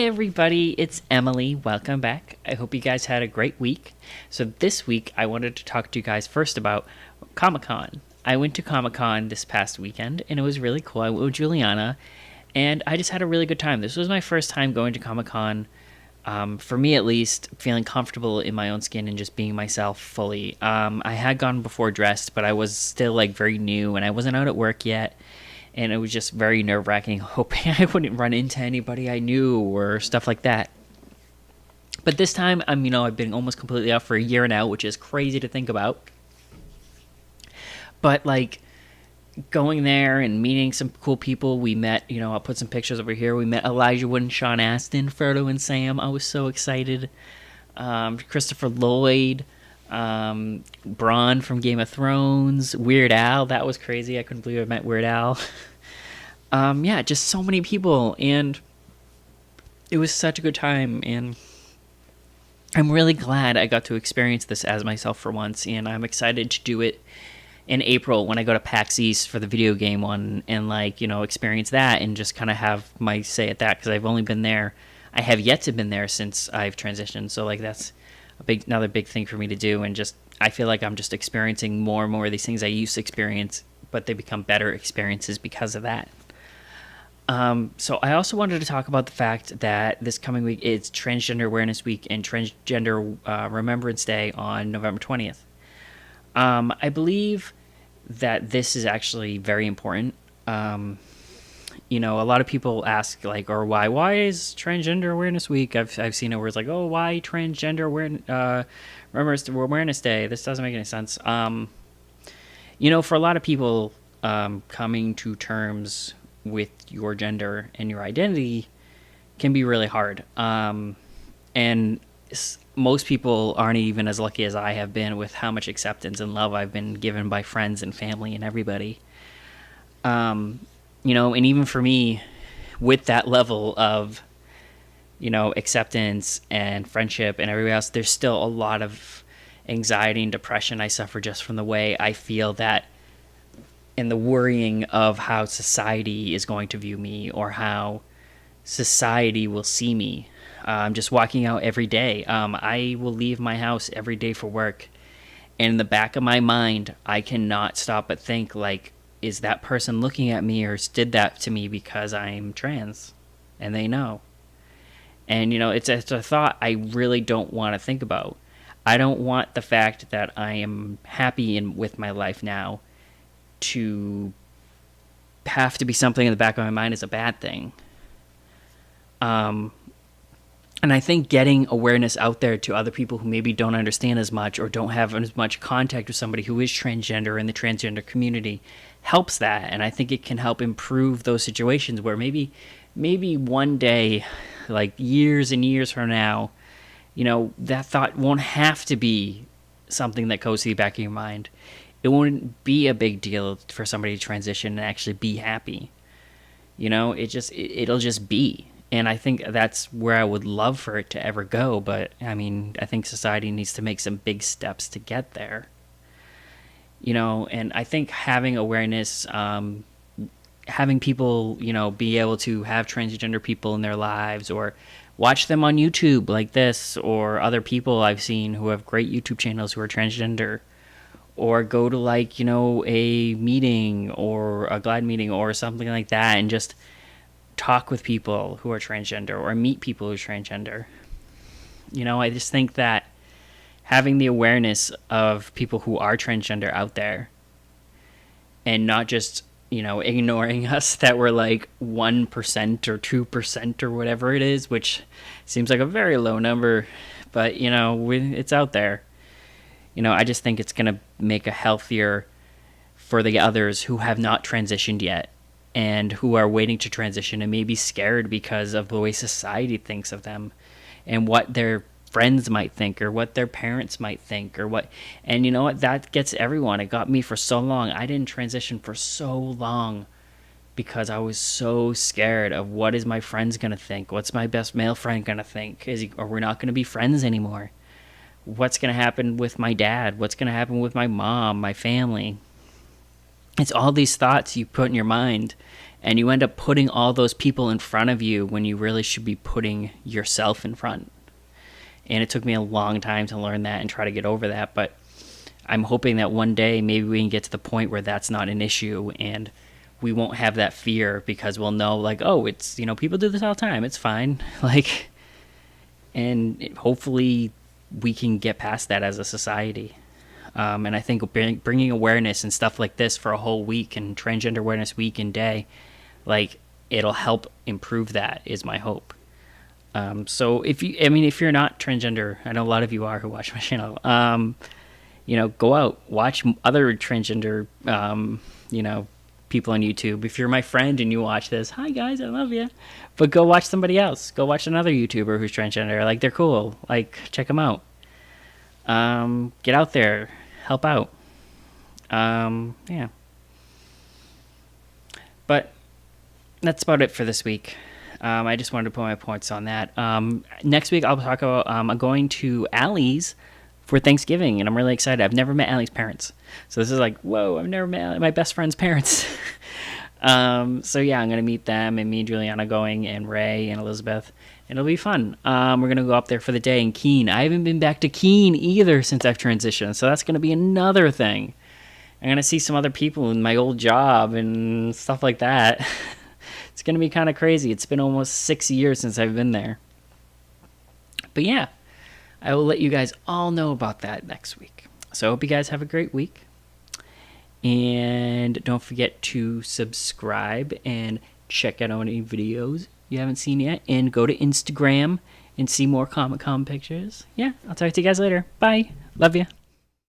everybody, it's Emily. Welcome back. I hope you guys had a great week. So this week I wanted to talk to you guys first about Comic-Con. I went to Comic-Con this past weekend and it was really cool. I went with Juliana and I just had a really good time. This was my first time going to Comic-Con, for me at least, feeling comfortable in my own skin and just being myself fully. I had gone before dressed, but I was still like very new and I wasn't out at work yet. And it was just very nerve-wracking, hoping I wouldn't run into anybody I knew or stuff like that. But this time, I've been almost completely out for a year now, which is crazy to think about. But, going there and meeting some cool people, we met, I'll put some pictures over here. We met Elijah Wood and Sean Astin, Frodo and Sam. I was so excited. Christopher Lloyd, Bronn from Game of Thrones, Weird Al. That was crazy. I couldn't believe I met Weird Al. Just so many people, and it was such a good time, and I'm really glad I got to experience this as myself for once, and I'm excited to do it in April when I go to PAX East for the video game one, and experience that and just kind of have my say at that, because I've only been there. I have yet to been there since I've transitioned, so that's another big thing for me to do, and just I feel like I'm just experiencing more and more of these things I used to experience, but they become better experiences because of that. So I also wanted to talk about the fact that this coming week it's Transgender Awareness Week and Transgender Remembrance Day on November 20th. I believe that this is actually very important. A lot of people ask, why is Transgender Awareness Week? I've seen it where it's like, oh, why Transgender Awareness Day? This doesn't make any sense. For a lot of people, coming to terms with your gender and your identity can be really hard. And most people aren't even as lucky as I have been with how much acceptance and love I've been given by friends and family and everybody. And even for me, with that level of, acceptance and friendship and everybody else, there's still a lot of anxiety and depression I suffer just from the way I feel that, and the worrying of how society is going to view me or how society will see me. I'm just walking out every day. I will leave my house every day for work, and in the back of my mind, I cannot stop but think, is that person looking at me or did that to me because I'm trans? And they know. And, it's a thought I really don't want to think about. I don't want the fact that I am happy with my life now to have to be something in the back of my mind is a bad thing. And I think getting awareness out there to other people who maybe don't understand as much or don't have as much contact with somebody who is transgender in the transgender community helps that. And I think it can help improve those situations where maybe one day, years and years from now, that thought won't have to be something that goes to the back of your mind. It won't be a big deal for somebody to transition and actually be happy. It'll just be. And I think that's where I would love for it to ever go. But, I think society needs to make some big steps to get there. And I think having awareness, having people, be able to have transgender people in their lives or watch them on YouTube like this, or other people I've seen who have great YouTube channels who are transgender, or go to a meeting or a GLAAD meeting or something like that and just talk with people who are transgender or meet people who are transgender. I just think that having the awareness of people who are transgender out there and not just, ignoring us that we're 1% or 2% or whatever it is, which seems like a very low number, but, it's out there. I just think it's going to make a healthier for the others who have not transitioned yet and who are waiting to transition and may be scared because of the way society thinks of them and what their friends might think or what their parents might think or what. And you know what? That gets everyone. It got me for so long. I didn't transition for so long because I was so scared of what is my friends going to think? What's my best male friend going to think? Are we not going to be friends anymore? What's going to happen with my dad? What's going to happen with my mom, my family? It's all these thoughts you put in your mind, And you end up putting all those people in front of you when you really should be putting yourself in front. And it took me a long time to learn that and try to get over that. But I'm hoping that one day maybe we can get to the point where that's not an issue and we won't have that fear, because we'll know, like, oh, it's, you know, people do this all the time. It's fine. Like, and hopefully we can get past that as a society. And I think bringing awareness and stuff like this for a whole week, and Transgender Awareness Week and Day, like, it'll help improve that, is my hope. So if you're not transgender, I know a lot of you are who watch my channel, you know, go out, watch other transgender, you know, people on YouTube. If you're my friend and you watch this, hi guys, I love you. But go watch somebody else. Go watch another YouTuber who's transgender. Like, they're cool. Like, check them out. Get out there, help out. Yeah. But that's about it for this week. I just wanted to put my points on that. Next week I'll talk about I'm going to Allie's for Thanksgiving, and I'm really excited. I've never met Allie's parents, so this is like, whoa! I've never met my best friend's parents. So yeah, I'm gonna meet them, and me and Juliana going, and Ray and Elizabeth, and it'll be fun. We're gonna go up there for the day in Keene. I haven't been back to Keene either since I've transitioned, so that's gonna be another thing. I'm gonna see some other people in my old job and stuff like that. It's gonna be kind of crazy. It's been almost 6 years since I've been there. But yeah, I will let you guys all know about that next week. So I hope you guys have a great week. And don't forget to subscribe and check out any videos you haven't seen yet. And go to Instagram and see more Comic-Con pictures. Yeah, I'll talk to you guys later. Bye. Love you.